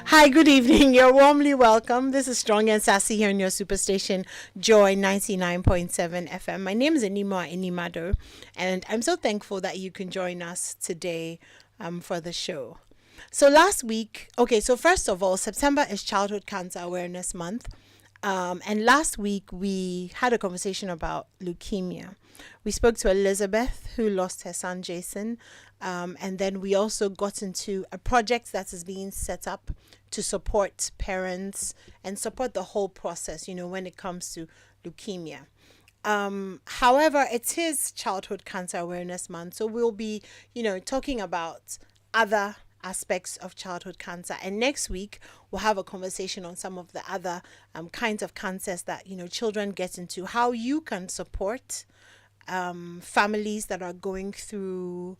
Hi, good evening. You're warmly welcome. This is Strong and Sassy here on your superstation, Joy 99.7 FM. My name is Animwaa Anim-Addo, and I'm so thankful that you can join us today for the show. So last week, so first of all, September is Childhood Cancer Awareness Month. And last week we had a conversation about leukemia. We spoke to Elizabeth, who lost her son Jason, and then we also got into a project that is being set up to support parents and support the whole process, when it comes to leukemia. However, it is Childhood Cancer Awareness Month, so we'll be, talking about other aspects of childhood cancer, and next week we'll have a conversation on some of the other kinds of cancers that children get into, how you can support families that are going through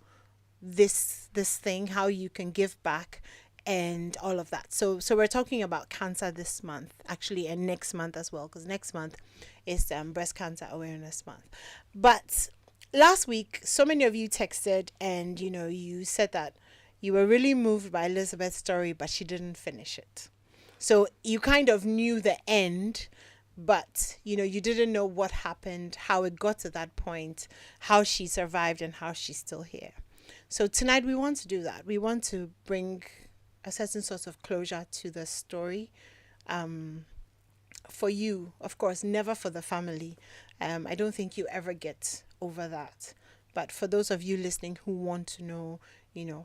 this thing, how you can give back and all of that. So we're talking about cancer this month actually, and next month as well, because next month is Breast Cancer Awareness Month. But last week so many of you texted and you said that you were really moved by Elizabeth's story, but she didn't finish it. So you kind of knew the end, but you didn't know what happened, how it got to that point, how she survived, and how she's still here. So tonight we want to do that. We want to bring a certain sort of closure to the story. For you, of course, never for the family. I don't think you ever get over that. But for those of you listening who want to know,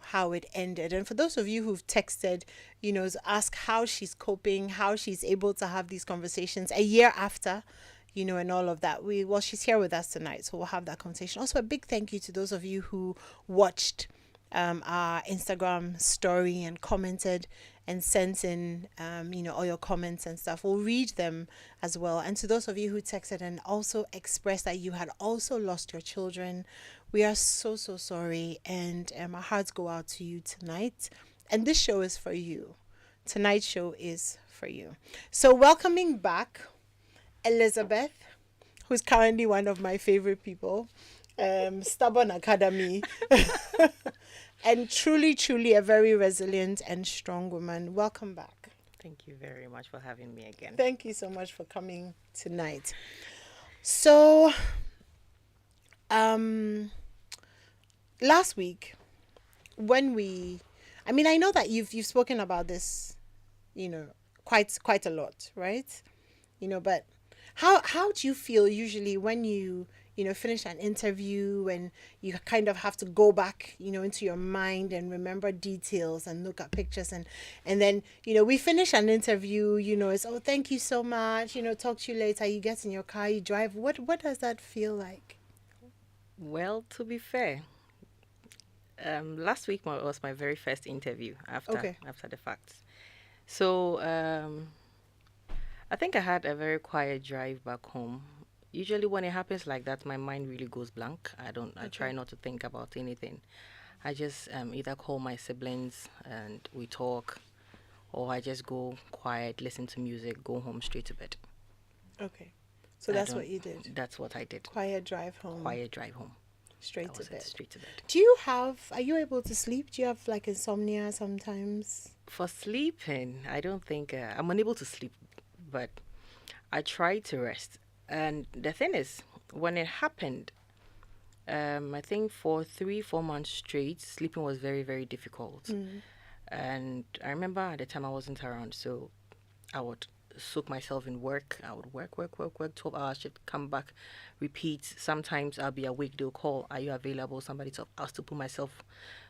how it ended, and for those of you who've texted, to ask how she's coping, how she's able to have these conversations a year after, and all of that. She's here with us tonight, so we'll have that conversation. Also, a big thank you to those of you who watched our Instagram story and commented and sent in, all your comments and stuff. We'll read them as well. And to those of you who texted and also expressed that you had also lost your children, we are so sorry, and our hearts go out to you tonight. And this show is for you. Tonight's show is for you. So welcoming back Elizabeth, who's currently one of my favorite people, Stubborn Academy, and truly a very resilient and strong woman. Welcome back. Thank you very much for having me again. Thank you so much for coming tonight. So, last week, I know that you've spoken about this, quite a lot, right? But how do you feel usually when you finish an interview and you kind of have to go back, into your mind and remember details and look at pictures and then, we finish an interview, it's, oh, thank you so much, talk to you later, you get in your car, you drive. What does that feel like? Well, to be fair, last week was my very first interview after the facts. So I think I had a very quiet drive back home. Usually when it happens like that, my mind really goes blank. I try not to think about anything. I just either call my siblings and we talk, or I just go quiet, listen to music, go home straight to bed. Okay. So that's what you did? That's what I did. Quiet drive home. Straight to bed. Straight to bed. Are you able to sleep? Do you have like insomnia sometimes? For sleeping, I don't think, I'm unable to sleep, but I try to rest. And the thing is, when it happened, I think for 3-4 months straight, sleeping was very, very difficult. Mm. And I remember at the time I wasn't around, so I would soak myself in work. I would work, 12 hours, shift, come back, repeat. Sometimes I'll be awake, they'll call, are you available? Somebody talk, I'll still put myself.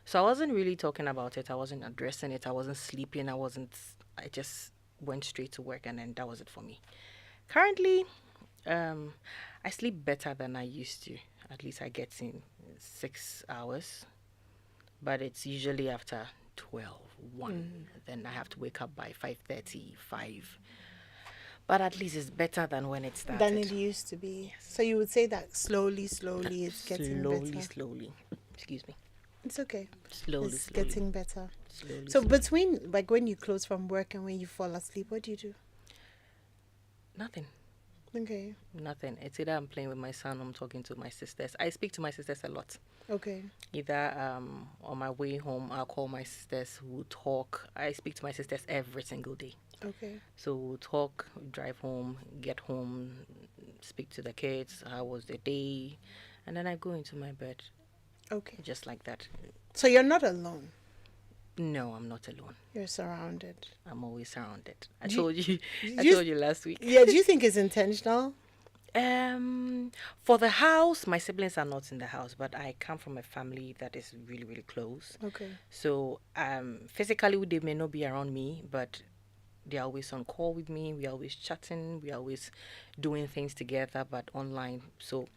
So I wasn't really talking about it. I wasn't addressing it. I wasn't sleeping. I just went straight to work, and then that was it for me. Currently, I sleep better than I used to. At least I get in 6 hours, but it's usually after 12, 1. Then I have to wake up by 5:30, 5. But at least it's better than when it started. Than it used to be. Yes. So you would say that slowly it's getting better. Slowly. Excuse me. It's okay. Slowly. Getting better. Slowly. Between, like, when you close from work and when you fall asleep, what do you do? Nothing. Okay. Nothing. It's either I'm playing with my son or I'm talking to my sisters. I speak to my sisters a lot. Okay. Either on my way home, I'll call my sisters, we'll talk. I speak to my sisters every single day. Okay. So we'll talk, drive home, get home, speak to the kids, how was the day, and then I go into my bed Okay. just like that. So you're not alone. No, I'm not alone. You're surrounded. I'm always surrounded. I Do you- told you, I you- told you last week. Yeah, do you think it's intentional? For the house, my siblings are not in the house, but I come from a family that is really, really close. Okay. So, physically, they may not be around me, but they're always on call with me. We're always chatting. We're always doing things together, but online. So,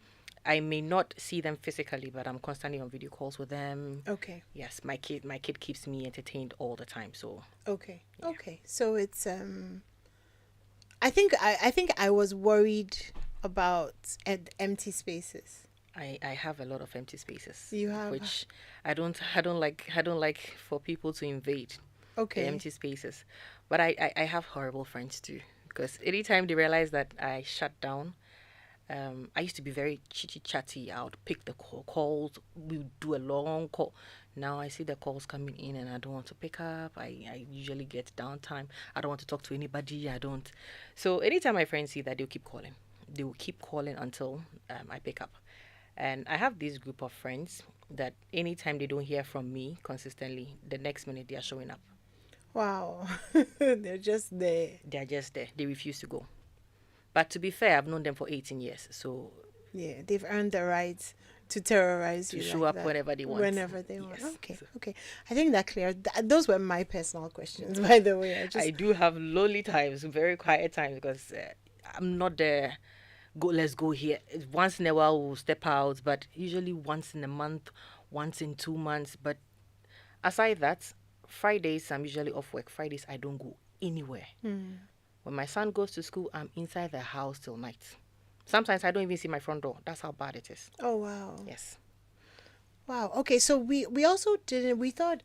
I may not see them physically, but I'm constantly on video calls with them. Okay. Yes, my kid keeps me entertained all the time. So, Okay. Okay. So it's I think I was worried about empty spaces. I have a lot of empty spaces, You have which I don't like for people to invade the okay. empty spaces. But I have horrible friends too, because anytime they realize that I shut down, I used to be very chitty chatty. I would pick the calls. We would do a long call. Now I see the calls coming in and I don't want to pick up. I usually get downtime. I don't want to talk to anybody. I don't. So anytime my friends see that, they'll keep calling. They will keep calling until I pick up. And I have this group of friends that anytime they don't hear from me consistently, the next minute they are showing up. Wow. They're just there. They are just there. They refuse to go. But to be fair, I've known them for 18 years. So Yeah, they've earned the right to terrorize to you show like up that. whenever they want. Whenever they want. Yes. Okay. So Okay. I think that clear. Those were my personal questions, by the way. I do have lonely times, very quiet times, because I'm not there. Go, let's go here. Once in a while, we'll step out, but usually once in a month, once in 2 months. But aside that, Fridays, I'm usually off work. Fridays, I don't go anywhere. When my son goes to school, I'm inside the house till night. Sometimes I don't even see my front door. That's how bad it is. Oh wow. Yes. Wow. Okay, so we also didn't we thought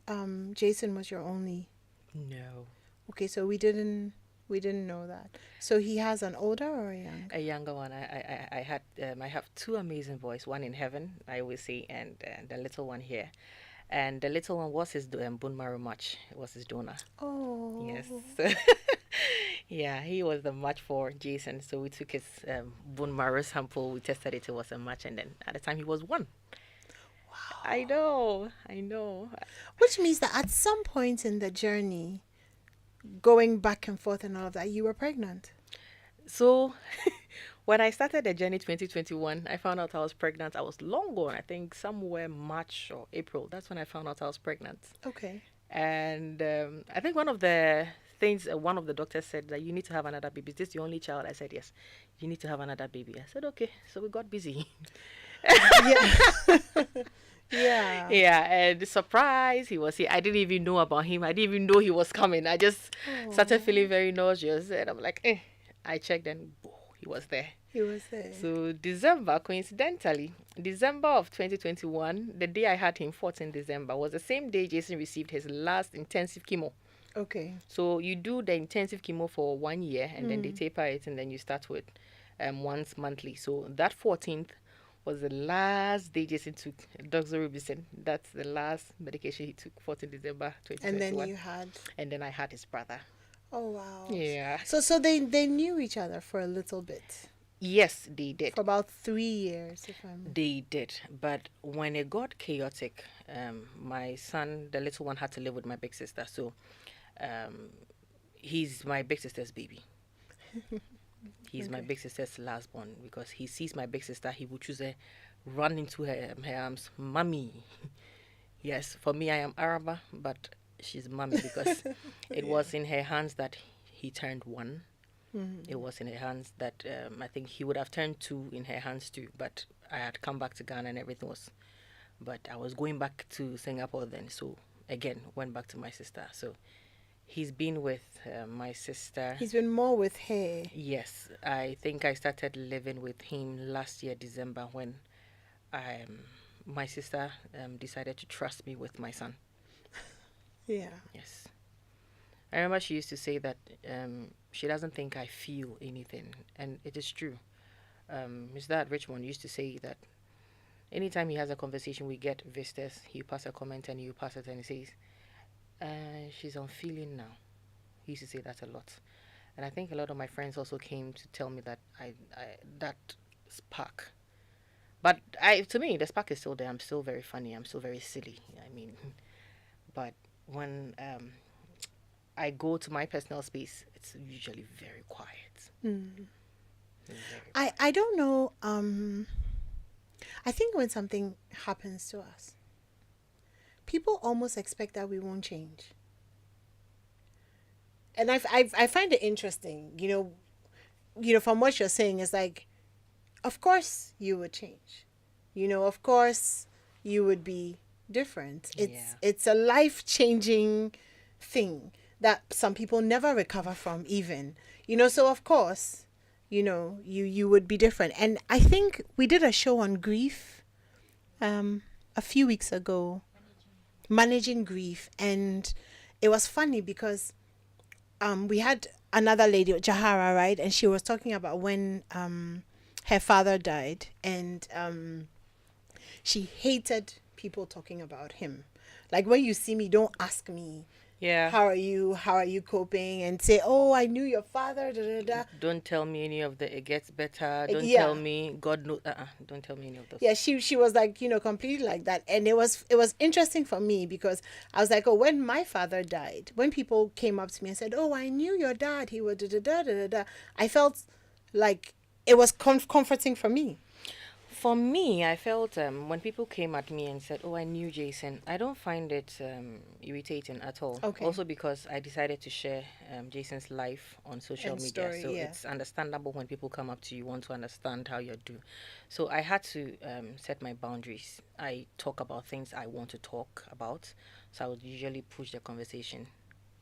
Jason was your only. No. Okay, so we didn't know that. So he has an older or a young? A younger one. I have two amazing boys. One in heaven, I always say, and the little one here. And the little one was his bone marrow match. It was his donor. Oh. Yes. Yeah, he was the match for Jason. So we took his bone marrow sample. We tested it. It was a match, and then at the time he was one. Wow. I know. I know. Which means that at some point in the journey, going back and forth and all of that, you were pregnant. So when I started the journey 2021, I found out I was pregnant. I was long gone. I think somewhere March or April. That's when I found out I was pregnant. Okay. And I think one of the things one of the doctors said that you need to have another baby. Is this the only child? I said yes. You need to have another baby. I said okay. So we got busy. Yeah. Yeah. Yeah, and surprise, he was here. I didn't even know about him. I didn't even know he was coming. I just started feeling very nauseous, and I'm like, eh. I checked, and he was there. He was there. So December, coincidentally, December of 2021, the day I had him, 14 December, was the same day Jason received his last intensive chemo. Okay. So you do the intensive chemo for 1 year, and then they taper it, and then you start with once monthly. So that 14th was the last day Jason took doxorubicin. That's the last medication he took, 14 December 2021. And then you had. And then I had his brother. Oh wow. Yeah. So they knew each other for a little bit. Yes, they did. For about 3 years, if I'm. They did. But when it got chaotic, my son, the little one, had to live with my big sister. So he's my big sister's baby. He's my big sister's last born, because he sees my big sister, he would choose to run into her arms, mommy. Yes, for me, I am Araba, but she's mommy, because it was in her hands that he turned one. It was in her hands that I think he would have turned two in her hands too, but I had come back to Ghana and everything was, but I was going back to Singapore then, so again, went back to my sister. So he's been with my sister. He's been more with her. Yes, I think I started living with him last year, December, when my sister decided to trust me with my son. Yeah. Yes. I remember she used to say that she doesn't think I feel anything, and it is true. His dad, Richmond, used to say that anytime he has a conversation, we get visitors, he pass a comment and you pass it and he says, she's on feeling now. He used to say that a lot. And I think a lot of my friends also came to tell me that I that spark. But to me, the spark is still there. I'm still very funny. I'm still very silly. I mean, but when I go to my personal space, it's usually very quiet. Mm. Very I don't know. I think when something happens to us, people almost expect that we won't change. And I find it interesting, from what you're saying, is like, of course you would change. Of course you would be different. Yeah. It's a life-changing thing that some people never recover from even. So of course, you would be different. And I think we did a show on grief a few weeks ago, managing grief, and it was funny because we had another lady, Jahara, right? And she was talking about when her father died, and she hated people talking about him. Like, when you see me, don't ask me, Yeah. how are you coping, and say, oh, I knew your father, da da da. Don't tell me any of the it gets better. Don't Yeah. tell me God knows. Don't tell me any of those. Yeah, she was like, completely like that. And it was interesting for me because I was like, oh, when my father died, when people came up to me and said, oh, I knew your dad, he was da da da da da da, I felt like it was comforting for me. For me, I felt when people came at me and said, "Oh, I knew Jason," I don't find it irritating at all. Okay. Also because I decided to share Jason's life on social And media, story, so yeah. it's understandable when people come up to you, want to understand how you're doing. So I had to set my boundaries. I talk about things I want to talk about, so I would usually push the conversation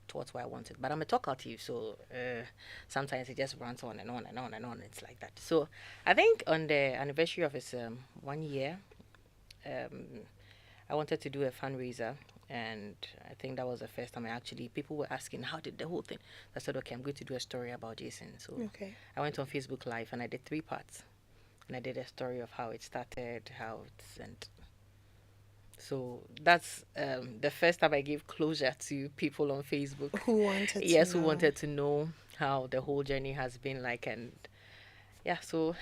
towards what I wanted. But I'm a talkative, so sometimes it just runs on and on and on and on. It's like that. So I think on the anniversary of his 1 year, um, I wanted to do a fundraiser. And I think that was the first time people were asking, how did the whole thing? I said, okay, I'm going to do a story about Jason. So Okay. I went on Facebook Live and I did 3 parts. And I did a story of how it started, how it's, and so that's the first time I gave closure to people on Facebook. Who wanted Yes, to who know? wanted to know how the whole journey has been like. And yeah, so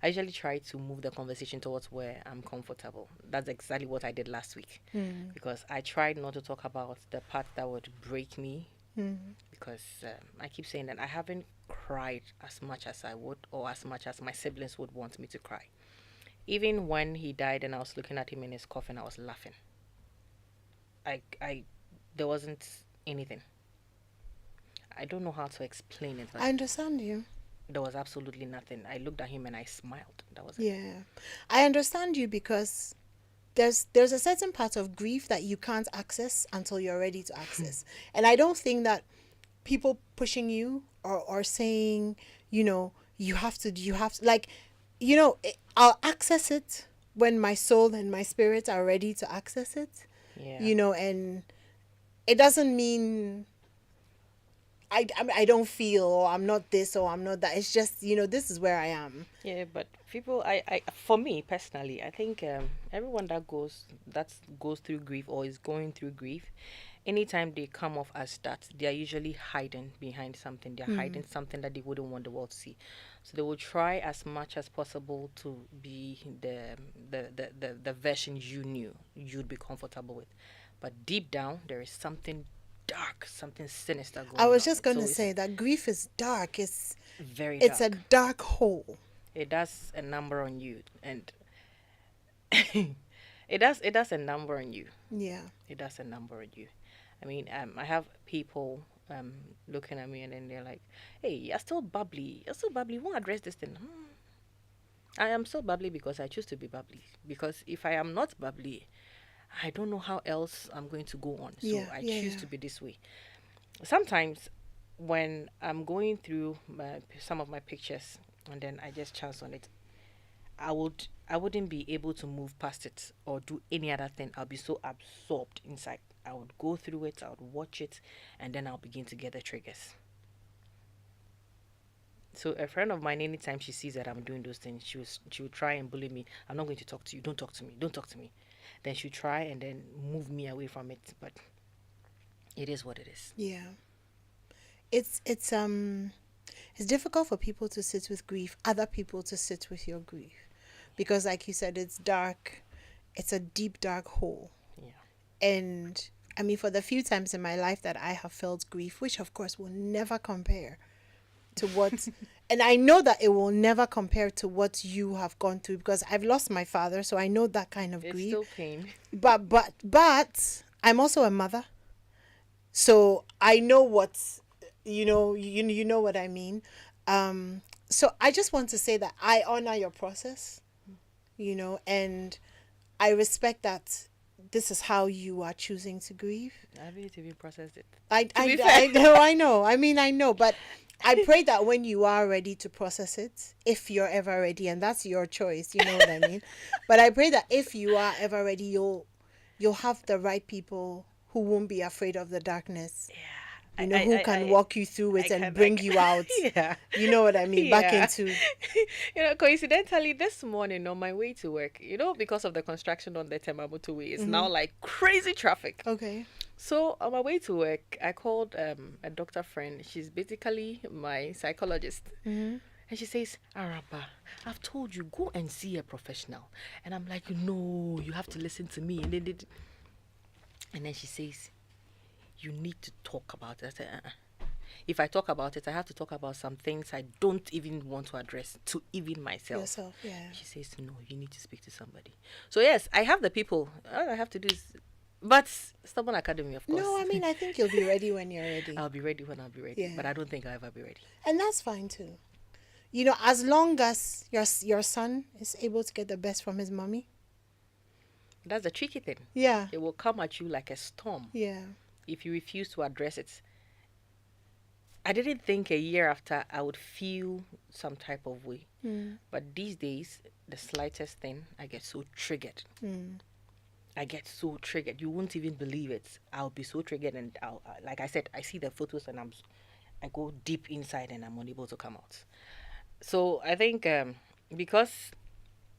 I usually try to move the conversation towards where I'm comfortable. That's exactly what I did last week. Because I tried not to talk about the part that would break me. Because I keep saying that I haven't cried as much as I would, or as much as my siblings would want me to cry. Even when he died and I was looking at him in his coffin, I was laughing. There wasn't anything. I don't know how to explain it, but I understand you. there was absolutely nothing. I looked at him and I smiled. That was it. Yeah, I understand you because there's a certain part of grief that you can't access until you're ready to access. And I don't think that people pushing you or saying, you have to, like, I'll access it when my soul and my spirit are ready to access it. Yeah. And it doesn't mean I don't feel, or I'm not this, or I'm not that. It's just, this is where I am. Yeah, but people, for me personally, I think everyone that goes through grief or is going through grief, anytime they come off as that, they are usually hiding behind something. They're hiding something that they wouldn't want the world to see. So they will try as much as possible to be the version you knew you'd be comfortable with. But deep down, there is something dark, something sinister going on. I was just going So to it's say that grief is dark. very It's a dark. dark hole. It does a number on you, and it does a number on you. Yeah. It does a number on you. I mean, I have people looking at me and then they're like, "Hey, you're still bubbly. You're still bubbly. You won't address this thing." I am so bubbly because I choose to be bubbly. Because if I am not bubbly, I don't know how else I'm going to go on. So Yeah, I yeah, choose yeah. to be this way. Sometimes when I'm going through some of my pictures and then I just chance on it, I wouldn't be able to move past it or do any other thing. I'll be so absorbed inside. I would go through it, I would watch it, and then I'll begin to get the triggers. So a friend of mine, anytime she sees that I'm doing those things, she would try and bully me. I'm not going to talk to you. Don't talk to me. Don't talk to me. Then she'll try and then move me away from it. But it is what it is. Yeah. It's difficult for people to sit with grief, other people to sit with your grief. Because like you said, it's dark. It's a deep, dark hole. Yeah. And I mean, for the few times in my life that I have felt grief, which of course will never compare to what, and I know that it will never compare to what you have gone through, because I've lost my father, so I know that kind of It's grief. still pain. But I'm also a mother, so I know what, you know what I mean. So I just want to say that I honor your process, and I respect that this is how you are choosing to grieve. I haven't even processed it. I know. I mean, I know, but I pray that when you are ready to process it, if you're ever ready, and that's your choice, you know what I mean. But I pray that if you are ever ready, you'll have the right people who won't be afraid of the darkness. Yeah. Who can walk you through it and bring you out. Yeah. You know what I mean? Back Yeah. into. Coincidentally, this morning on my way to work, because of the construction on the Tema motorway, it's now like crazy traffic. Okay. So on my way to work, I called a doctor friend. She's basically my psychologist. And she says, Araba, I've told you, go and see a professional. And I'm like, no, you have to listen to me. And then she says, you need to talk about it. I said, If I talk about it, I have to talk about some things I don't even want to address to even myself. Yourself, yeah. She says, no, you need to speak to somebody. So yes, I have the people. All I have to do is, but Stubborn Academy, of course. No, I mean, I think you'll be ready when you're ready. I'll be ready when I'll be ready. Yeah. But I don't think I'll ever be ready. And that's fine too. As long as your son is able to get the best from his mommy. That's the tricky thing. Yeah. It will come at you like a storm. Yeah. If you refuse to address it. I didn't think a year after I would feel some type of way. But these days, the slightest thing, I get so triggered. I get so triggered. You won't even believe it. I'll be so triggered, and like I said, I see the photos and I go deep inside and I'm unable to come out. So I think because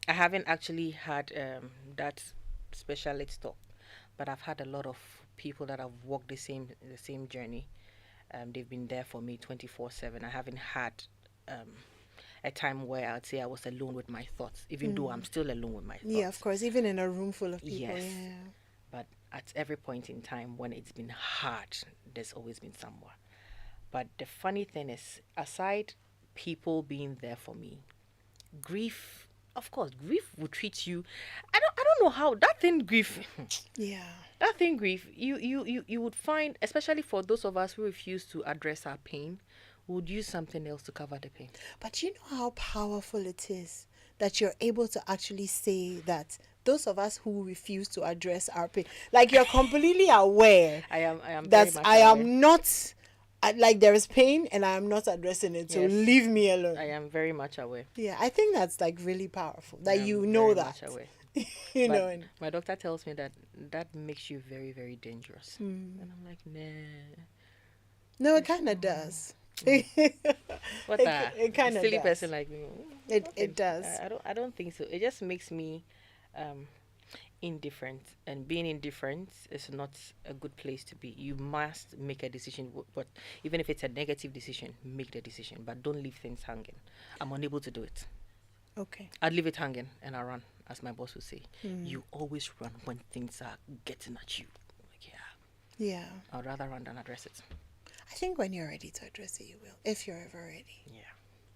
I haven't actually had that specialist talk, but I've had a lot of people that have walked the same journey. They've been there for me 24/7. I haven't had a time where I'd say I was alone with my thoughts, even though I'm still alone with my thoughts. Yeah, of course, even in a room full of people. Yes. Yeah. But at every point in time when it's been hard, there's always been someone. But the funny thing is, aside people being there for me, grief, of course, grief will treat you. I don't know how that thing grief. Yeah. That thing grief, you would find, especially for those of us who refuse to address our pain, would use something else to cover the pain. But you know how powerful it is that you're able to actually say that those of us who refuse to address our pain, like you're completely aware. I am that very much I aware. am not, like there is pain and I am not addressing it. So Yes. leave me alone. I am very much aware. Yeah, I think that's like really powerful that I am you know very that. much aware. you But know. And, my doctor tells me that makes you very, very dangerous. And I'm like, nah. no, it kind of does. What it kind of silly does. person like me. It does. I don't think so. It just makes me indifferent, and being indifferent is not a good place to be. You must make a decision, but even if it's a negative decision, make the decision, but don't leave things hanging. I'm unable to do it. Okay. I'd leave it hanging and I run, as my boss would say. You always run when things are getting at you. Like, yeah, Yeah. I'd rather run than address it. I think when you're ready to address it, you will, if you're ever ready. Yeah.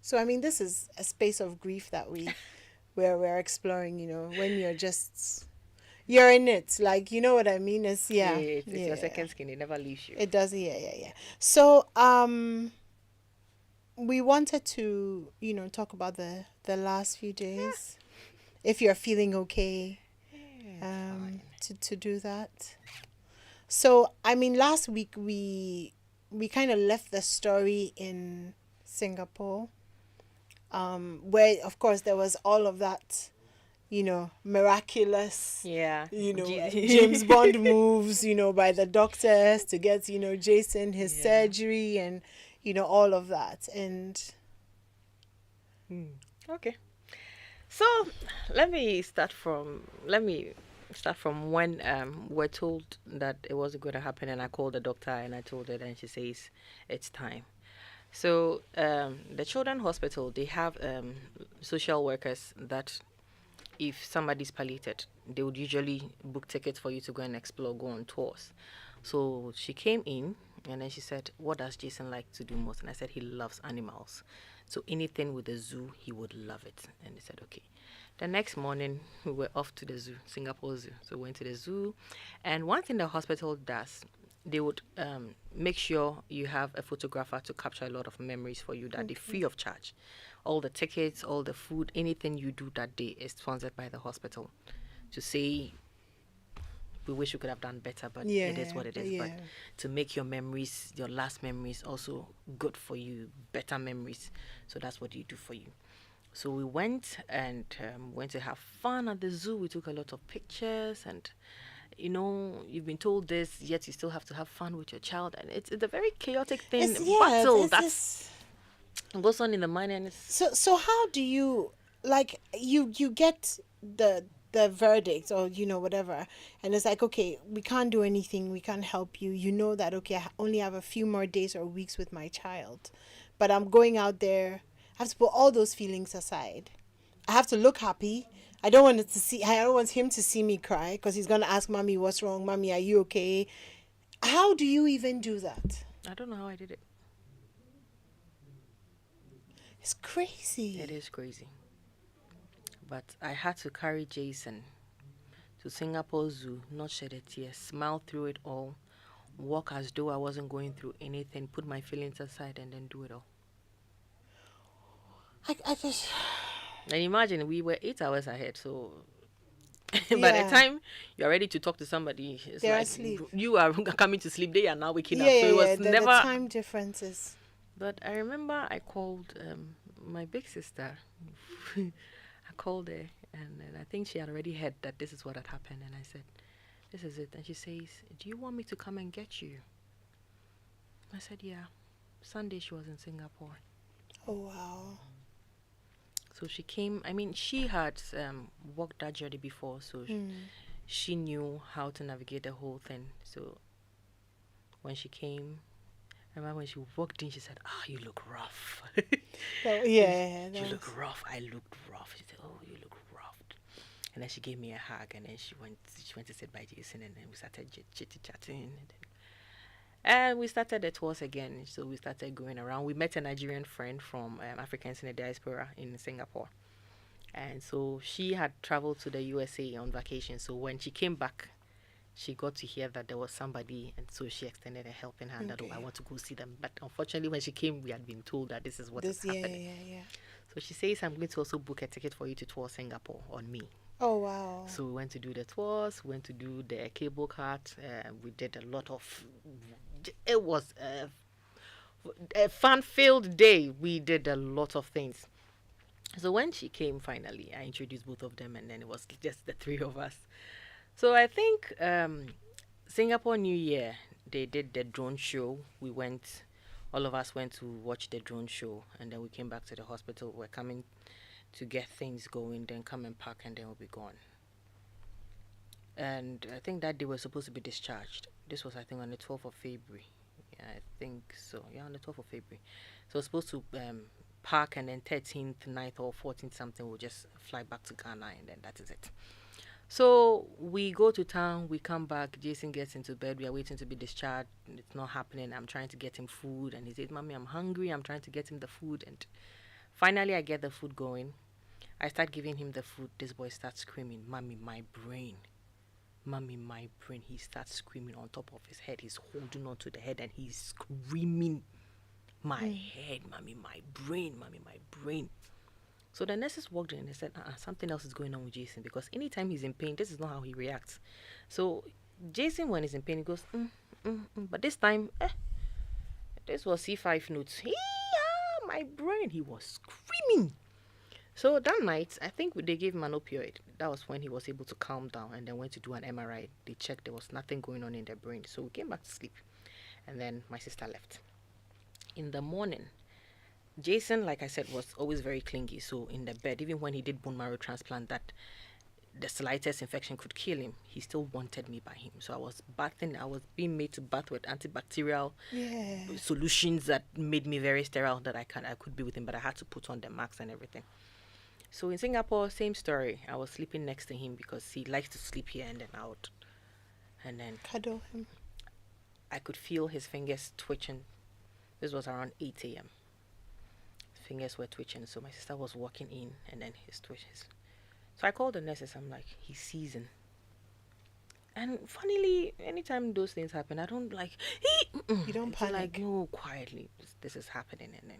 So I mean, this is a space of grief that we're exploring. When you're in it, like, you know what I mean. It's It's your second skin. It never leaves you. It does. Yeah. So we wanted to talk about the last few days, if you're feeling okay, to do that. So I mean, last week we kind of left the story in Singapore, where of course there was all of that, miraculous, Yeah. James Bond moves, by the doctors to get, Jason his Yeah. surgery and, all of that. And Okay. So let me start from when we're told that it wasn't going to happen, and I called the doctor and I told her, and she says it's time. So the children hospital, they have social workers that if somebody's palliated, they would usually book tickets for you to go and explore, go on tours. So she came in and then she said, "What does Jason like to do most?" And I said, "He loves animals. So anything with a zoo, he would love it." And they said, "Okay." The next morning, we were off to the zoo, Singapore Zoo. So we went to the zoo. And one thing the hospital does, they would make sure you have a photographer to capture a lot of memories for you that they free of charge. All the tickets, all the food, anything you do that day is sponsored by the hospital to say we wish we could have done better, but it is what it is. But to make your memories, your last memories, also good for you, better memories. So that's what you do for you. So we went and went to have fun at the zoo. We took a lot of pictures, and you've been told this, yet you still have to have fun with your child, and it's a very chaotic thing, battle that's goes on in the mind, and it's so how do you, like, you get the verdict, or whatever, and it's like, okay, we can't do anything, we can't help you, that, okay, I only have a few more days or weeks with my child, but I'm going out there. I have to put all those feelings aside. I have to look happy. I don't want him to see me cry, because he's gonna ask mommy, what's wrong? Mommy, are you okay? How do you even do that? I don't know how I did it. It's crazy. It is crazy. But I had to carry Jason to Singapore Zoo, not shed a tear, smile through it all, walk as though I wasn't going through anything, put my feelings aside, and then do it all. I just. And imagine we were 8 hours ahead, so by the time you're ready to talk to somebody, it's they're like asleep. You are coming to sleep, they are now waking up. So it was the never time differences. But I remember I called my big sister. I called her, and I think she had already heard that this is what had happened. And I said, "This is it." And she says, "Do you want me to come and get you?" I said, "Yeah." Sunday she was in Singapore. Oh, wow. So she came. I mean, she had walked that journey before, so she knew how to navigate the whole thing. So when she came, I remember when she walked in, she said, "You look rough." You look rough. I looked rough. She said, "Oh, you look rough." And then she gave me a hug, and then she went to sit by Jason, and then we started chitty-chatting. And we started the tours again. So we started going around. We met a Nigerian friend from Africans in the diaspora in Singapore. And so she had traveled to the USA on vacation. So when she came back, she got to hear that there was somebody, and so she extended a helping hand that, I want to go see them. But unfortunately, when she came, we had been told that this is what is happening. So she says, "I'm going to also book a ticket for you to tour Singapore on me." Oh, wow. So we went to do the tours, went to do the cable cart. We did a lot of... It was a fun-filled day. We did a lot of things. So when she came finally, I introduced both of them, and then it was just the three of us. So I think Singapore New Year, they did the drone show. All of us went to watch the drone show, and then we came back to the hospital. We're coming to get things going, then come and pack, and then we'll be gone. And I think that day we're supposed to be discharged. This was, I think, on the 12th of February. Yeah, I think so. Yeah, on the 12th of February. So we're supposed to park, and then 13th, 9th, or 14th something, we'll just fly back to Ghana, and then that is it. So we go to town, we come back, Jason gets into bed, we are waiting to be discharged, it's not happening. I'm trying to get him food, and he says, "Mommy, I'm hungry." I'm trying to get him the food, and finally I get the food going. I start giving him the food. This boy starts screaming, "Mommy, my brain. Mommy, my brain." He starts screaming on top of his head. He's holding on to the head, and he's screaming, "My head, mommy, my brain, mommy, my brain." So the nurses walked in and they said, something else is going on with Jason, because anytime he's in pain, this is not how he reacts. So Jason, when he's in pain, he goes, but this time, this was C5 notes. My brain, he was screaming. So that night, I think they gave him an opioid. That was when he was able to calm down and then went to do an MRI. They checked there was nothing going on in the brain. So we came back to sleep. And then my sister left. In the morning, Jason, like I said, was always very clingy. So in the bed, even when he did bone marrow transplant, that the slightest infection could kill him, he still wanted me by him. So I was being made to bath with antibacterial solutions that made me very sterile, that I could be with him, but I had to put on the mask and everything. So in Singapore, same story. I was sleeping next to him because he likes to sleep here and then out. And then Cuddle him. I could feel his fingers twitching. This was around 8 a.m. His fingers were twitching. So my sister was walking in and then his twitches. So I called the nurses. I'm like, he's seizing. And funnily, anytime those things happen, I don't like, You don't panic. Like, no, quietly, this is happening. And then,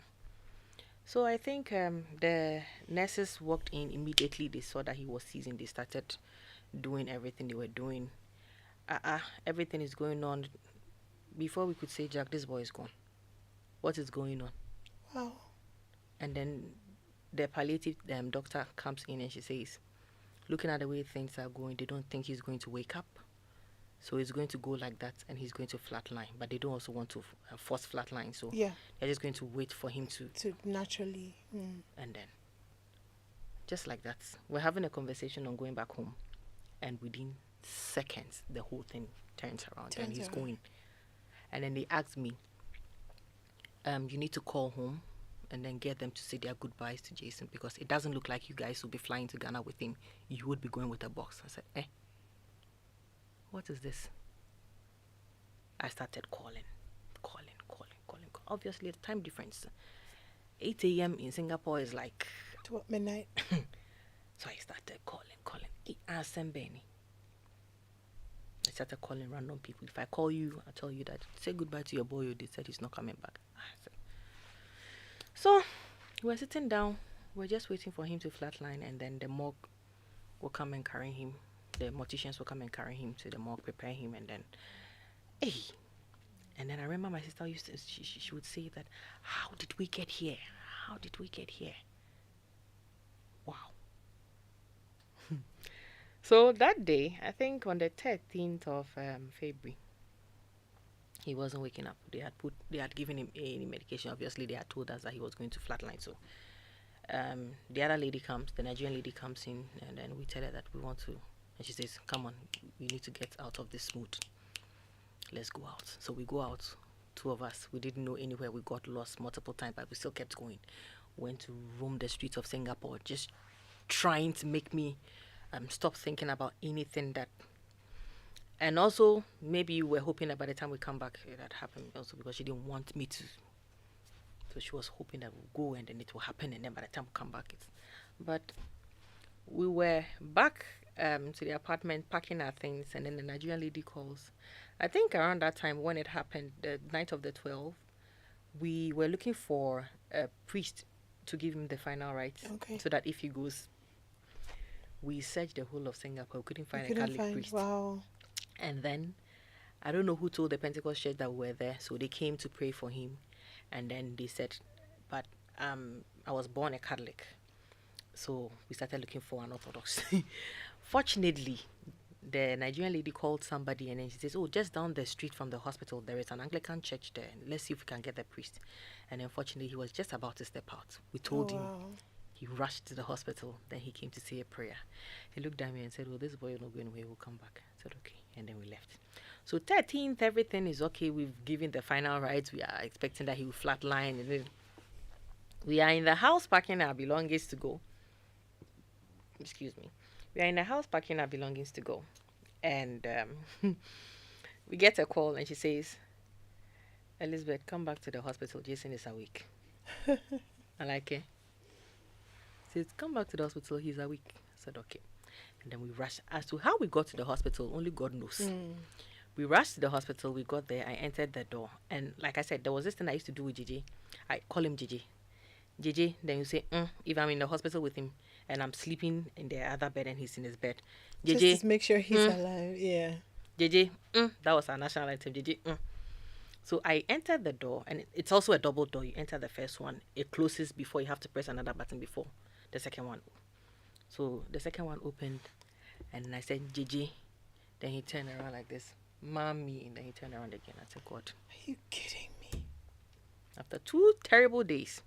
so I think the nurses walked in immediately. They saw that he was seizing. They started doing everything they were doing. Everything is going on. Before we could say, Jack, this boy is gone. What is going on? Wow. And then the palliative doctor comes in and she says, looking at the way things are going, they don't think he's going to wake up. So he's going to go like that and he's going to flatline. But they don't also want to force flatline. So they're just going to wait for him to naturally. And then, just like that, we're having a conversation on going back home. And within seconds, the whole thing turns around and he's going. And then they asked me, you need to call home and then get them to say their goodbyes to Jason, because it doesn't look like you guys will be flying to Ghana with him. You would be going with a box. I said, what is this? I started calling. Obviously, the time difference. 8 a.m. in Singapore is like... midnight. So I started calling. I started calling random people. If I call you, I'll tell you that, say goodbye to your boy. They said he's not coming back. So we're sitting down. We're just waiting for him to flatline, and then the morgue will come and carry him. The morticians will come and carry him to the morgue, prepare him, and then, And then I remember my sister used to, she would say that, how did we get here? Wow. So that day, I think on the 13th of February, he wasn't waking up. They had given him any medication. Obviously, they had told us that he was going to flatline. So the other lady comes, the Nigerian lady comes in, and then we tell her that we want to, and she says, come on, we need to get out of this mood. Let's go out. So we go out, two of us. We didn't know anywhere. We got lost multiple times, but we still kept going. Went to roam the streets of Singapore, just trying to make me stop thinking about anything that... And also, maybe we were hoping that by the time we come back, that happened also, because she didn't want me to. So she was hoping that we'll go and then it will happen, and then by the time we come back, it's... But we were back to the apartment, packing our things, and then the Nigerian lady calls. I think around that time when it happened, the night of the 12th, we were looking for a priest to give him the final rites, so that if he goes... We searched the whole of Singapore. We couldn't find a Catholic priest. Wow. And then, I don't know who told the Pentecost church that we were there. So they came to pray for him. And then they said, but I was born a Catholic. So we started looking for an Orthodox. Fortunately, the Nigerian lady called somebody and then she says, just down the street from the hospital, there is an Anglican church there. Let's see if we can get the priest. And unfortunately, he was just about to step out. We told him. He rushed to the hospital. Then he came to say a prayer. He looked at me and said, this boy will not go anywhere. We'll come back. I said, okay. And then we left. So 13th, everything is okay. We've given the final rites. We are expecting that he will flatline. And then we are in the house packing our belongings to go. Excuse me. We are in the house packing our belongings to go. And we get a call and she says, Elizabeth, come back to the hospital. Jason is awake. I like it. Says, come back to the hospital, he's awake. I said, okay. And then we rushed. As to how we got to the hospital, only God knows. We rushed to the hospital, we got there, I entered the door. And like I said, there was this thing I used to do with Gigi. I call him Gigi. Gigi, then you say, if I'm in the hospital with him and I'm sleeping in the other bed and he's in his bed. Gigi, just to make sure he's alive, Gigi, that was our national anthem, Gigi. So I entered the door, and it's also a double door. You enter the first one, it closes before you have to press another button before the second one. So the second one opened, and I said, "JJ." Then he turned around like this, "Mommy," and then he turned around again. I said, "God." Are you kidding me? After 2 terrible days.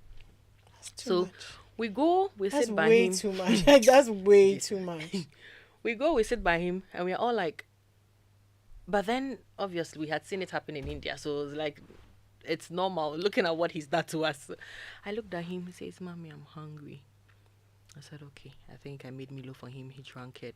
That's too So much. we go, we That's sit by way him. too much. Like, that's way too much. We go, we sit by him, and we're all like, but then obviously we had seen it happen in India, so it was like, it's normal looking at what he's done to us. I looked at him, he says, "Mommy, I'm hungry." I said, "Okay." I think I made Milo for him, he drank it.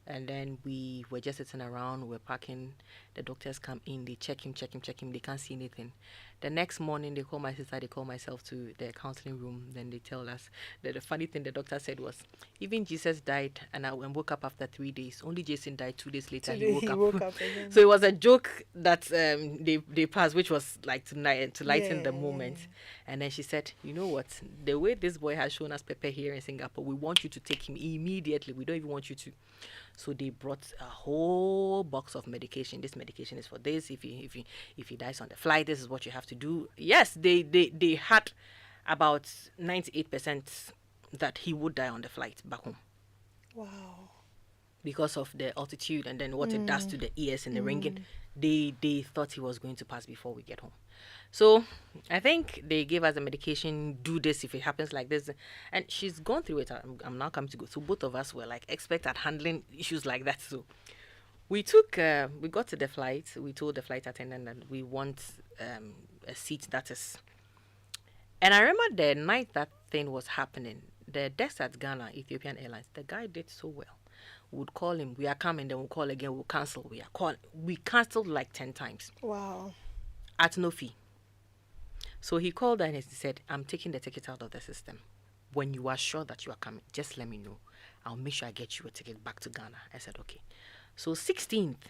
And then we were just sitting around, we're packing. The doctors come in, they check him. They can't see anything. The next morning, they call my sister, they call myself to the counseling room. Then they tell us that the funny thing the doctor said was, even Jesus died and I woke up after 3 days. Only Jason died 2 days later. Today He he woke up again. So it was a joke that they passed, which was like to lighten the moment. Yeah. And then she said, "You know what? The way this boy has shown us pepper here in Singapore, we want you to take him immediately. We don't even want you to." So they brought a whole box of medication. This medication is for this. If he dies on the flight, this is what you have to do. Yes, they had about 98% that he would die on the flight back home. Wow. Because of the altitude and then what it does to the ears and the ringing, they thought he was going to pass before we get home. So I think they gave us the medication, do this if it happens like this. And she's gone through it. I'm now coming to go. So both of us were like expert at handling issues like that. So we got to the flight. We told the flight attendant that we want a seat that is. And I remember the night that thing was happening, the desk at Ghana, Ethiopian Airlines, the guy did so well. We would call him, "We are coming," then we'll call again, we'll cancel. We canceled like 10 times. Wow. At no fee. So he called and he said, "I'm taking the ticket out of the system. When you are sure that you are coming, just let me know. I'll make sure I get you a ticket back to Ghana." I said, "Okay." So 16th,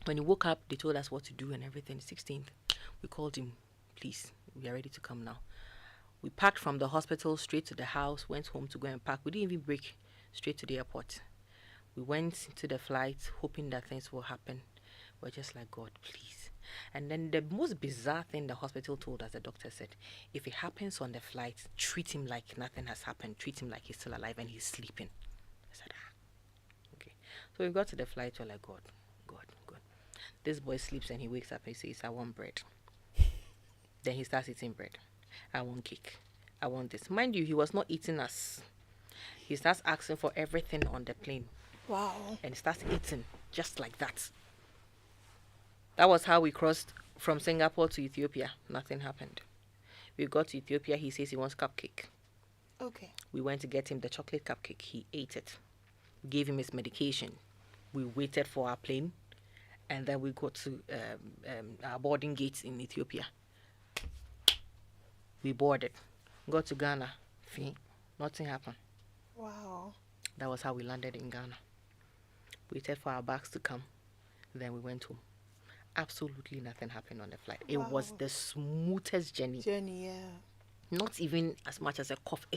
when he woke up, they told us what to do and everything. 16th, we called him, "Please, we are ready to come now." We packed from the hospital straight to the house, went home to go and pack. We didn't even break, straight to the airport. We went to the flight, hoping that things will happen. We're just like, "God, please." And then the most bizarre thing the hospital told us, the doctor said, if it happens on the flight, treat him like nothing has happened. Treat him like he's still alive and he's sleeping. I said, okay. So we got to the flight, we're like, God. This boy sleeps and he wakes up and he says, "I want bread." Then he starts eating bread. "I want cake. I want this." Mind you, he was not eating us. He starts asking for everything on the plane. Wow. And he starts eating just like that. That was how we crossed from Singapore to Ethiopia. Nothing happened. We got to Ethiopia. He says he wants cupcake. Okay. We went to get him the chocolate cupcake. He ate it. We gave him his medication. We waited for our plane. And then we got to our boarding gates in Ethiopia. We boarded. Got to Ghana. Nothing happened. Wow. That was how we landed in Ghana. Waited for our bags to come. Then we went home. Absolutely nothing happened on the flight. It was the smoothest journey. Yeah. Not even as much as a cough.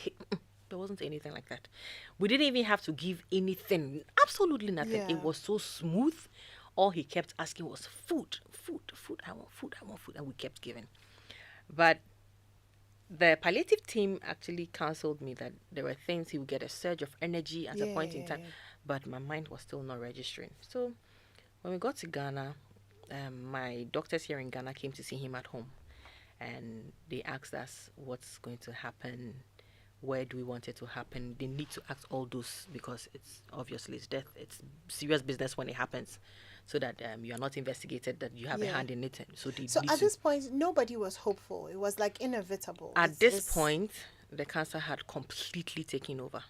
There wasn't anything like that. We didn't even have to give anything. Absolutely nothing. Yeah. It was so smooth. All he kept asking was food. I want food. And we kept giving. But the palliative team actually counseled me that there were things he would get a surge of energy at a point in time. But my mind was still not registering. So when we got to Ghana, my doctors here in Ghana came to see him at home. And they asked us what's going to happen, where do we want it to happen. They need to ask all those because it's obviously it's death. It's serious business when it happens, so that you are not investigated, that you have a hand in it. So at this point, nobody was hopeful. It was like inevitable. At this point, the cancer had completely taken over.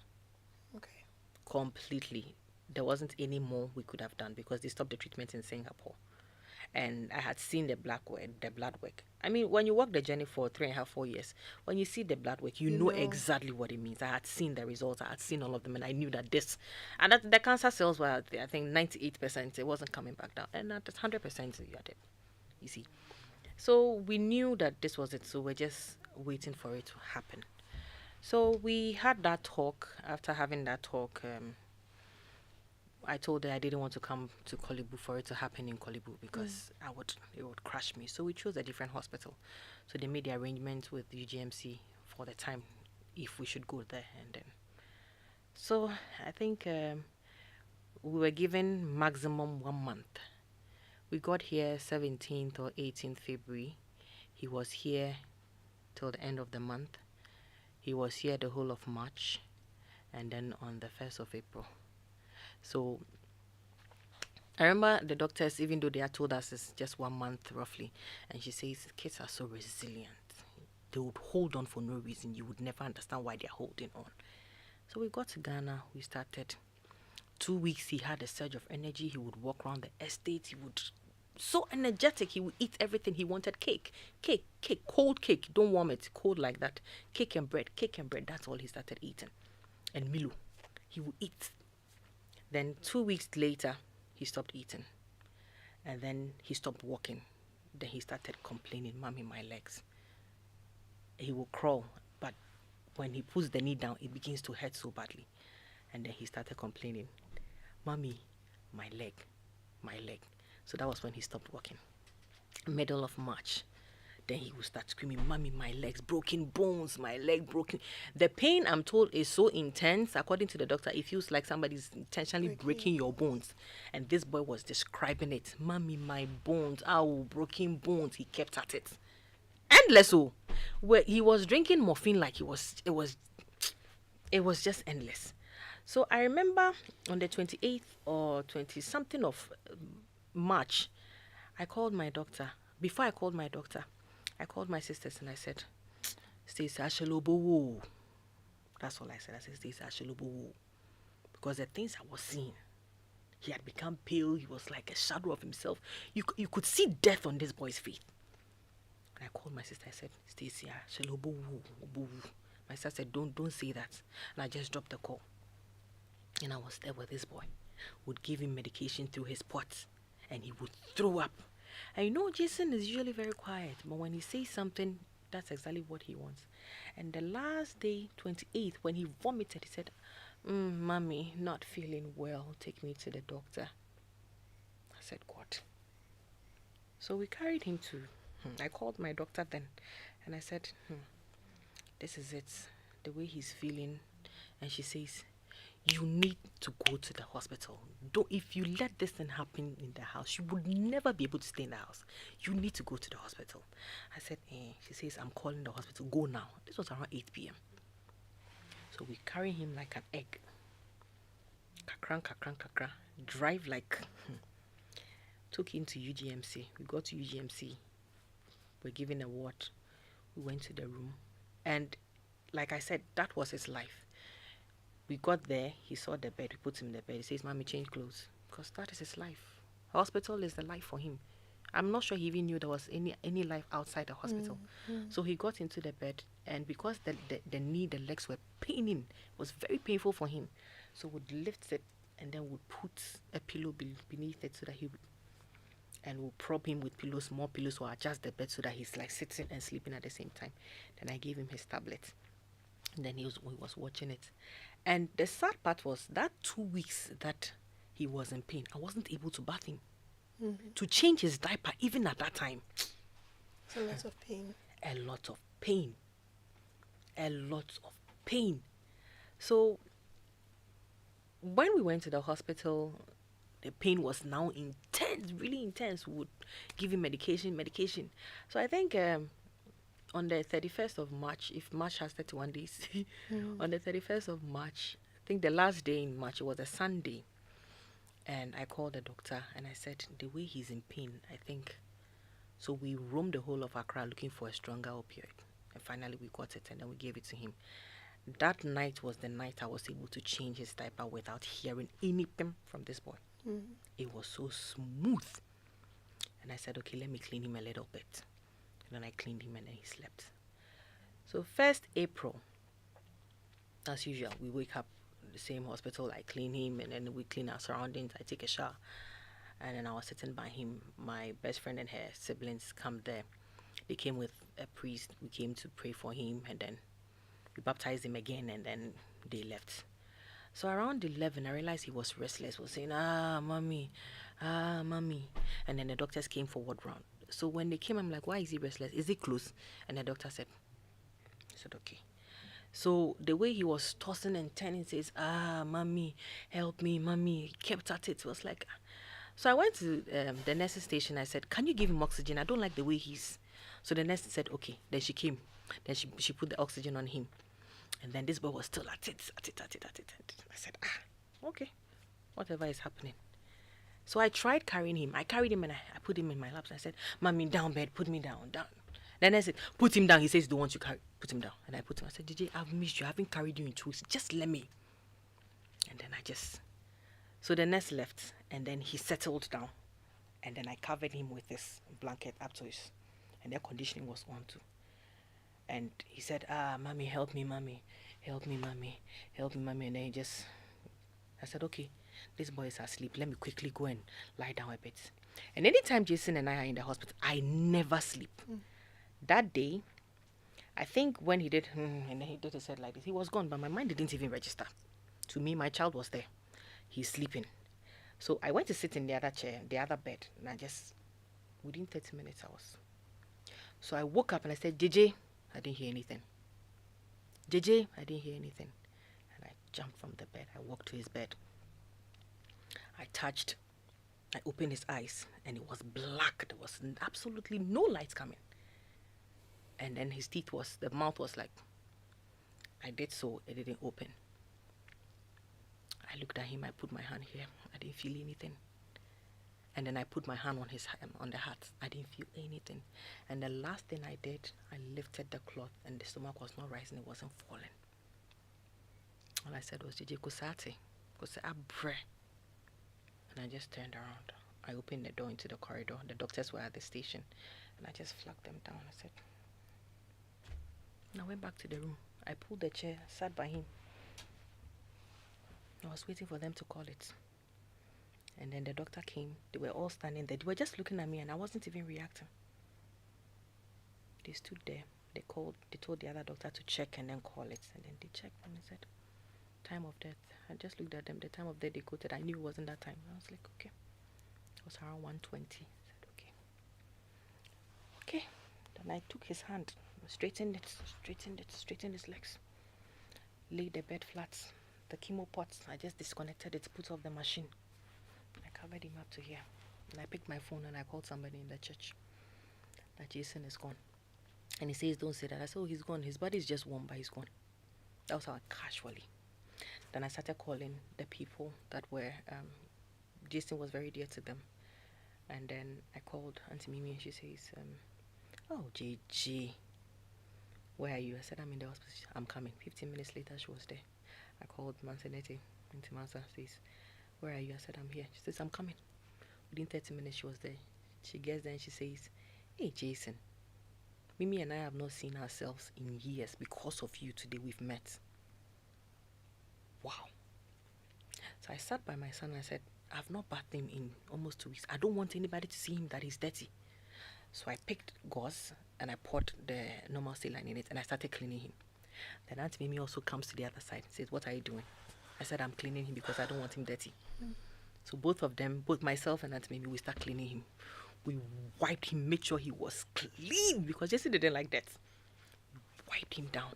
Okay. Completely. There wasn't any more we could have done because they stopped the treatment in Singapore. And I had seen the blood work. I mean, when you work the journey for 3.5, 4 years, when you see the blood work, you know exactly what it means. I had seen the results. I had seen all of them, and I knew that that the cancer cells were, I think, 98%. It wasn't coming back down, and at 100%, you are dead. You see, so we knew that this was it. So we're just waiting for it to happen. So we had that talk. After having that talk, I told her I didn't want to come to Korle Bu for it to happen in Korle Bu because it would crush me. So we chose a different hospital. So they made the arrangement with UGMC for the time if we should go there. And then, so I think we were given maximum 1 month. We got here 17th or 18th February. He was here till the end of the month. He was here the whole of March, and then on the 1st of April. So I remember the doctors, even though they had told us it's just 1 month roughly, and she says kids are so resilient. They would hold on for no reason. You would never understand why they're holding on. So we got to Ghana. We started. 2 weeks, he had a surge of energy. He would walk around the estate. He would so energetic. He would eat everything. He wanted cake, cold cake. Don't warm it, cold like that. Cake and bread. That's all he started eating. And Milo, he would eat. Then 2 weeks later, he stopped eating. And then he stopped walking. Then he started complaining, "Mommy, my legs." He will crawl, but when he puts the knee down, it begins to hurt so badly. And then he started complaining, "Mommy, my leg. So that was when he stopped walking. Middle of March. Then he would start screaming, "Mommy, my legs, broken bones, my leg broken." The pain, I'm told, is so intense. According to the doctor, it feels like somebody's intentionally breaking your bones. And this boy was describing it. "Mommy, my bones, broken bones." He kept at it. Endless. Oh, where he was drinking morphine like it was just endless. So I remember on the 28th or 20 something of March, I called my doctor. Before I called my doctor, I called my sisters and I said, "Stacey Ashelobo." That's all I said. I said, "Stacey Ashelobo." Because the things I was seeing, he had become pale. He was like a shadow of himself. You could see death on this boy's face. And I called my sister. I said, "Stacey Ashelobo." My sister said, don't say that. And I just dropped the call. And I was there with this boy. Would give him medication through his pots. And he would throw up. And Jason is usually very quiet. But when he says something, that's exactly what he wants. And the last day, 28th, when he vomited, he said, "Mommy, not feeling well. Take me to the doctor." I said, "God." So we carried him to... I called my doctor then. And I said, "This is it. The way he's feeling." And she says, "You need to go to the hospital. If you let this thing happen in the house, you would never be able to stay in the house. You need to go to the hospital." I said, She says, "I'm calling the hospital. Go now." This was around 8 p.m. So we carry him like an egg. Kakran. Drive like... Took him to UGMC. We got to UGMC. We're given a ward. We went to the room. And like I said, that was his life. We got there, he saw the bed, we put him in the bed. He says, "Mommy, change clothes." Because that is his life. Hospital is the life for him. I'm not sure he even knew there was any life outside the hospital. So he got into the bed, and because the knee, the legs were paining, it was very painful for him. So would lift it and then would put a pillow beneath it so that he would, and we'll prop him with pillows, more pillows, or adjust the bed so that he's like sitting and sleeping at the same time. Then I gave him his tablet. And then he was watching it. And the sad part was that 2 weeks that he was in pain, I wasn't able to bath him. To change his diaper, even at that time. It's a lot of pain. A lot of pain. A lot of pain. So when we went to the hospital, the pain was now intense, really intense. We would give him medication. So I think on the 31st of March, if March has 31 days, on the 31st of March, I think the last day in March, it was a Sunday. And I called the doctor and I said, "The way he's in pain, I think." So we roamed the whole of Accra looking for a stronger opioid. And finally we got it and then we gave it to him. That night was the night I was able to change his diaper without hearing anything from this boy. It was so smooth. And I said, "Okay, let me clean him a little bit." And then I cleaned him and then he slept. So 1st April, as usual, we wake up in the same hospital. I clean him and then we clean our surroundings. I take a shower. And then I was sitting by him. My best friend and her siblings come there. They came with a priest. We came to pray for him and then we baptized him again and then they left. So around 11, I realized he was restless. He was saying, mommy. And then the doctors came for ward round. So when they came, I'm like, "Why is he restless? Is he close?" And the doctor said, okay. So the way he was tossing and turning, says, mommy, help me, mommy. He kept at it. It was like, so I went to the nurse's station. I said, can you give him oxygen? I don't like the way he's. So the nurse said, okay. Then she came. Then she put the oxygen on him. And then this boy was still at it. I said, okay, whatever is happening. So I tried carrying him. I carried him and I put him in my lap. I said, mommy, down bed, put me down. Then I said, put him down. He says, don't want you carry, put him down. And I put him. I said, DJ, I've missed you. I haven't carried you in 2 weeks. Just let me. And then so the nurse left, and then he settled down. And then I covered him with this blanket up to his, and their conditioning was on too. And he said, mommy, help me, mommy. Help me, mommy. Help me, mommy. And then I said, okay, this boy is asleep. Let me quickly go and lie down a bit. And anytime Jason and I are in the hospital, I never sleep. That day, I think when he did, and then he did his head like this, he was gone, but my mind didn't even register. To me, my child was there. He's sleeping. So I went to sit in the other chair, the other bed, and within 30 minutes, So I woke up and I said, JJ, I didn't hear anything. JJ, I didn't hear anything. And I jumped from the bed. I walked to his bed. I opened his eyes, and it was black. There was absolutely no light coming. And then the mouth was like, I did so, it didn't open. I looked at him, I put my hand here, I didn't feel anything. And then I put my hand on the heart, I didn't feel anything. And the last thing I did, I lifted the cloth, and the stomach was not rising, it wasn't falling. All I said was, JJ, kusate, abre. And I just turned around. I opened the door into the corridor. The doctors were at the station, and I just flagged them down. I said, and I went back to the room. I pulled the chair, sat by him. I was waiting for them to call it. And then the doctor came. They were all standing there. They were just looking at me, and I wasn't even reacting. They stood there. They told the other doctor to check and then call it. And then they checked and they said, time of death. I just looked at them. The time of death they quoted, I knew it wasn't that time. I was like, okay. It was around 1:20. I said, okay. Okay. Then I took his hand, straightened his legs, laid the bed flat. The chemo pots, I just disconnected it, put off the machine. I covered him up to here. And I picked my phone and I called somebody in the church that Jason is gone. And he says, don't say that. I said, oh, he's gone. His body is just warm, but he's gone. That was how casually. Then I started calling the people that were, Jason was very dear to them. And then I called Auntie Mimi and she says, oh, JJ, where are you? I said, I'm in the hospital. I'm coming. 15 minutes later, she was there. I called Mansenete, and Timasa says, where are you? I said, I'm here. She says, I'm coming. Within 30 minutes, she was there. She gets there and she says, hey, Jason, Mimi and I have not seen ourselves in years. Because of you, today we've met. Wow. So I sat by my son and I said, I've not bathed him in almost 2 weeks. I don't want anybody to see him that he's dirty. So I picked gauze and I poured the normal saline in it and I started cleaning him. Then Auntie Mimi also comes to the other side and says, what are you doing? I said, I'm cleaning him because I don't want him dirty. So both of them, both myself and Auntie Mimi, we start cleaning him. We wiped him, made sure he was clean because Jesse didn't like that. Wiped him down.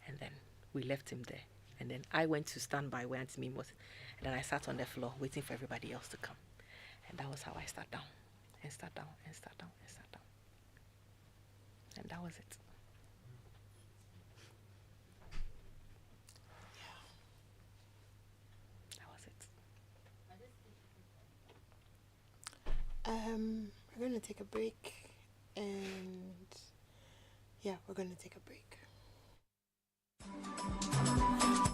And then we left him there. And then I went to stand by where Auntie Mimi was. And then I sat on the floor waiting for everybody else to come. And that was how I sat down. And sat down, and sat down, and sat down. And that was it. We're going to take a break, and we're going to take a break.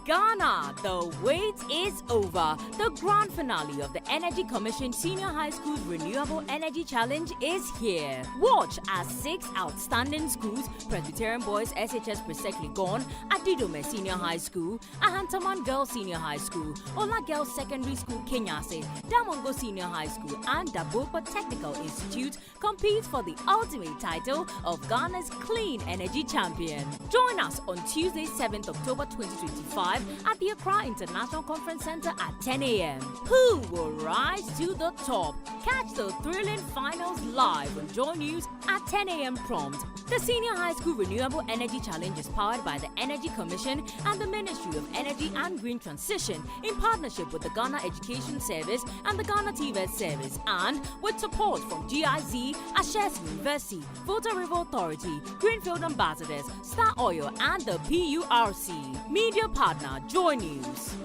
Ghana, the wait is over. The grand finale of the Energy Commission Senior High School's Renewable Energy Challenge is here. Watch as 6 outstanding schools, Presbyterian Boys SHS Presekli Gone, Adidome Senior High School, Ahantaman Girls Senior High School, Ola Girls Secondary School Kenyase, Damongo Senior High School, and Dabopa Technical Institute compete for the ultimate title of Ghana's Clean Energy Champion. Join us on Tuesday, 7th October 2025 live at the Accra International Conference Center at 10 a.m. Who will rise to the top? Catch the thrilling finals live on Joy News at 10 a.m. prompt. The Senior High School Renewable Energy Challenge is powered by the Energy Commission and the Ministry of Energy and Green Transition in partnership with the Ghana Education Service and the Ghana TVET Service, and with support from GIZ, Ashesi University, Volta River Authority, Greenfield Ambassadors, Star Oil, and the PURC. Media partner, Joy News.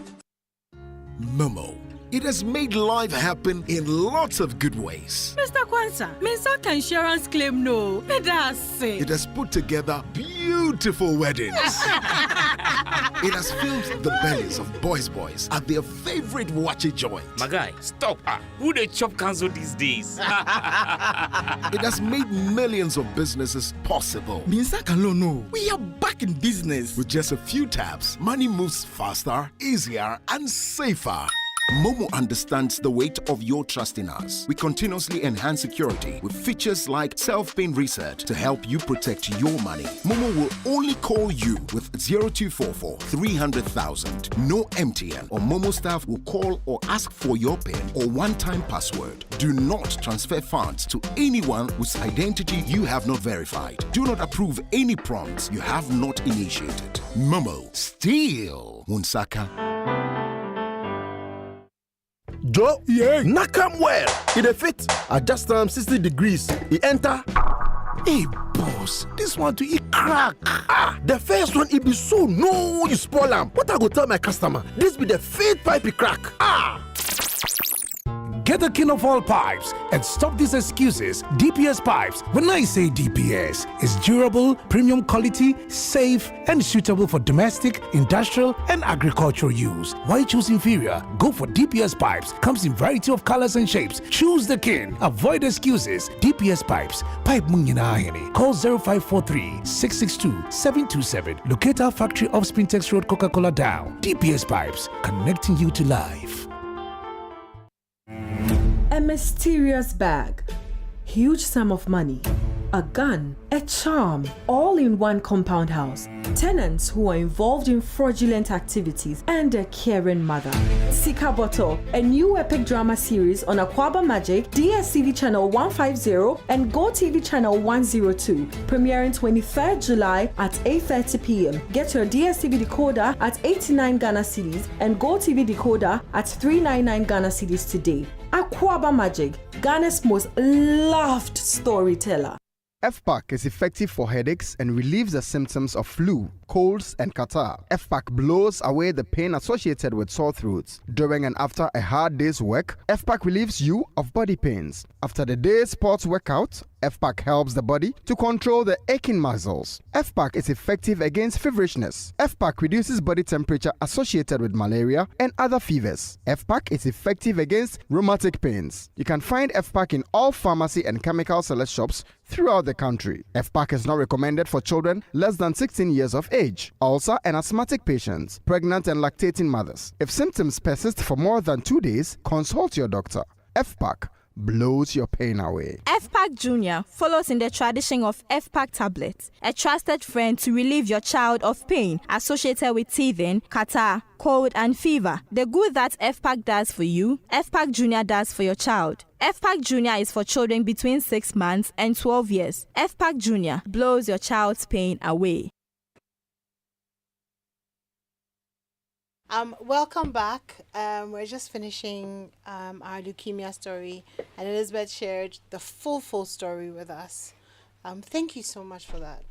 Momo. It has made life happen in lots of good ways. Mr. Kwanzaa, Mr. Insurance claim no. It has put together beautiful weddings. It has filled the bellies of boys at their favorite wachi joint. My guy, stop. Who they chop cancel these days? It has made millions of businesses possible. Mr. Kalono, we are back in business. With just a few taps, money moves faster, easier, and safer. Momo understands the weight of your trust in us. We continuously enhance security with features like self-paying reset to help you protect your money. Momo will only call you with 0244 300,000. No MTN or Momo staff will call or ask for your PIN or one-time password. Do not transfer funds to anyone whose identity you have not verified. Do not approve any prompts you have not initiated. Momo, still Munsaka. Joe, yeah, knock him well. It a fit. Adjust 60 degrees. He enter. Hey, boss, this one to eat crack. The first one it be so no you spoil him. What I go tell my customer? This be the fifth pipe he crack. Get the king of all pipes and stop these excuses. DPS Pipes. When I say DPS, it's durable, premium quality, safe, and suitable for domestic, industrial, and agricultural use. Why choose inferior? Go for DPS Pipes. Comes in variety of colors and shapes. Choose the king. Avoid excuses. DPS Pipes. Pipe Munginahini. Call 0543 662 727. Locate our factory off Spintex Road, Coca-Cola Down. DPS Pipes. Connecting you to life. A mysterious bag, huge sum of money, a gun, a charm, all in one compound house. Tenants who are involved in fraudulent activities and a caring mother. Sika Bottle, a new epic drama series on Aquaba Magic, DSTV channel 150 and Go TV channel 102, premiering 23rd July at 8:30 p.m. Get your DSTV decoder at 89 Ghana cedis and Go TV decoder at 399 Ghana cedis today. Aquaba Magic, Ghana's most loved storyteller. FPAC is effective for headaches and relieves the symptoms of flu, colds, and catarrh. FPAC blows away the pain associated with sore throats. During and after a hard day's work, FPAC relieves you of body pains. After the day's sports workout, FPAC helps the body to control the aching muscles. FPAC is effective against feverishness. FPAC reduces body temperature associated with malaria and other fevers. FPAC is effective against rheumatic pains. You can find FPAC in all pharmacy and chemical select shops throughout the country. FPAC is not recommended for children less than 16 years of age, ulcer and asthmatic patients, pregnant and lactating mothers. If symptoms persist for more than 2 days, consult your doctor. FPAC blows your pain away. FPAC Junior follows in the tradition of FPAC tablets, a trusted friend to relieve your child of pain associated with teething, catarrh, cold, and fever. The good that FPAC does for you, FPAC Junior does for your child. FPAC Junior is for children between 6 months and 12 years. FPAC Junior blows your child's pain away. Welcome back. We're just finishing our leukemia story, and Elizabeth shared the full story with us. Thank you so much for that.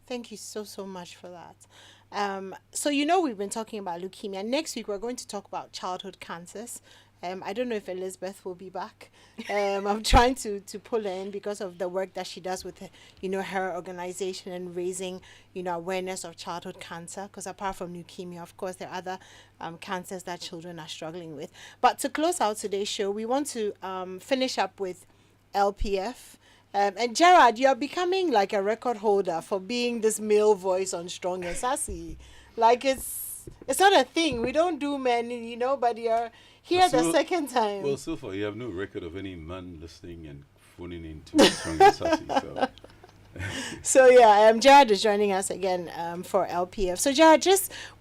Thank you so much for that. So we've been talking about leukemia. Next week we're going to talk about childhood cancers. I don't know if Elizabeth will be back. I'm trying to pull her in because of the work that she does with her organization and raising awareness of childhood cancer, because apart from leukemia, of course, there are other cancers that children are struggling with. But to close out today's show, we want to finish up with LPF. And Gerard, you're becoming like a record holder for being this male voice on Strong and Sassy. Like it's not a thing. We don't do many, but you're here the second time. Well, so far you have no record of any man listening and phoning into Strong and Sassy. So So yeah, Gerard is joining us again for LPF. So Gerard,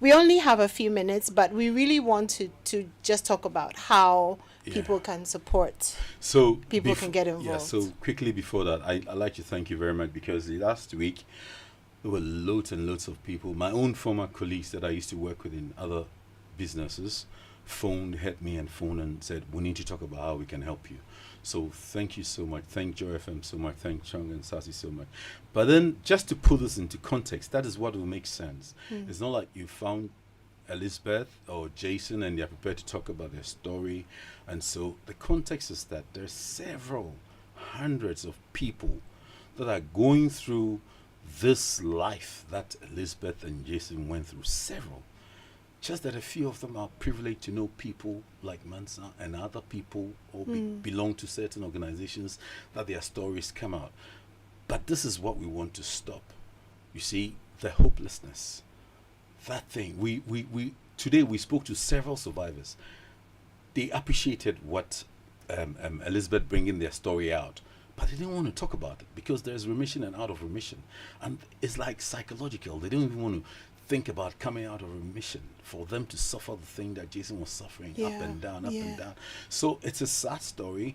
we only have a few minutes, but we really want to just talk about how people can support. So people can get involved. Yeah. So quickly before that, I'd like to thank you very much, because last week there were loads and loads of people. My own former colleagues that I used to work with in other businesses hit me and said, we need to talk about how we can help you. So thank you so much. Thank Joy FM so much. Thank Chung and Sassy so much. But then, just to put this into context, that is what will make sense. It's not like you found Elizabeth or Jason and they're prepared to talk about their story. And so the context is that there's several hundreds of people that are going through this life that Elizabeth and Jason went through. Several. Just that a few of them are privileged to know people like Mansa and other people, or belong to certain organizations, that their stories come out. But this is what we want to stop. You see, the hopelessness, that thing. Today we spoke to several survivors. They appreciated what Elizabeth bringing their story out, but they didn't want to talk about it because there's remission and out of remission, and it's like psychological. They don't even want to think about coming out of remission, for them to suffer the thing that Jason was suffering, up and down. So it's a sad story,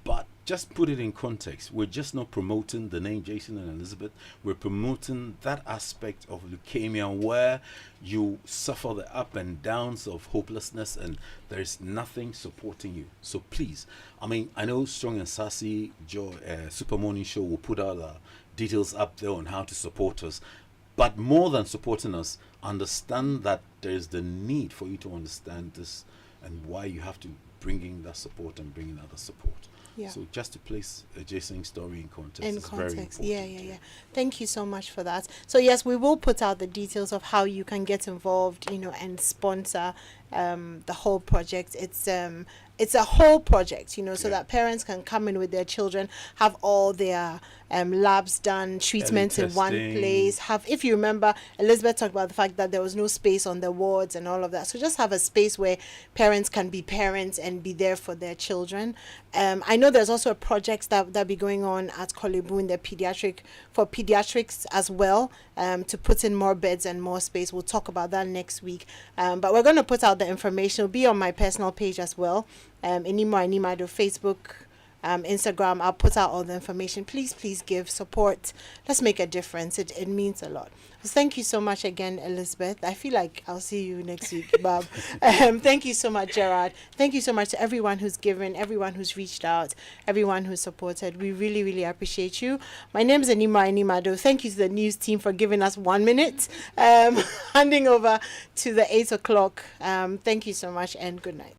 but just put it in context. We're just not promoting the name Jason and Elizabeth. We're promoting that aspect of leukemia where you suffer the up and downs of hopelessness and there's nothing supporting you. So please, I know Strong and Sassy, Joy, Super Morning Show will put out details up there on how to support us. But more than supporting us, understand that there's the need for you to understand this and why you have to bring in that support and bring in other support. Yeah. So just to place Jason's story in context is very important. Yeah. Thank you so much for that. So yes, we will put out the details of how you can get involved, and sponsor the whole project. It's a whole project, so that parents can come in with their children, have all their labs done, treatments in one place. If you remember, Elizabeth talked about the fact that there was no space on the wards and all of that. So just have a space where parents can be parents and be there for their children. I know there's also a project that be going on at Kolebu in the pediatrics as well, to put in more beds and more space. We'll talk about that next week. But we're going to put out the information. It'll be on my personal page as well. Animwaa Anim-Addo, Facebook, Instagram. I'll put out all the information. Please give support. Let's make a difference. It means a lot. So thank you so much again, Elizabeth. I feel like I'll see you next week, Bob. Thank you so much, Gerard. Thank you so much to everyone who's given, everyone who's reached out, everyone who's supported. We really, really appreciate you. My name is Animwaa Anim-Addo. Thank you to the news team for giving us 1 minute. Handing over to the 8 o'clock. Thank you so much and good night.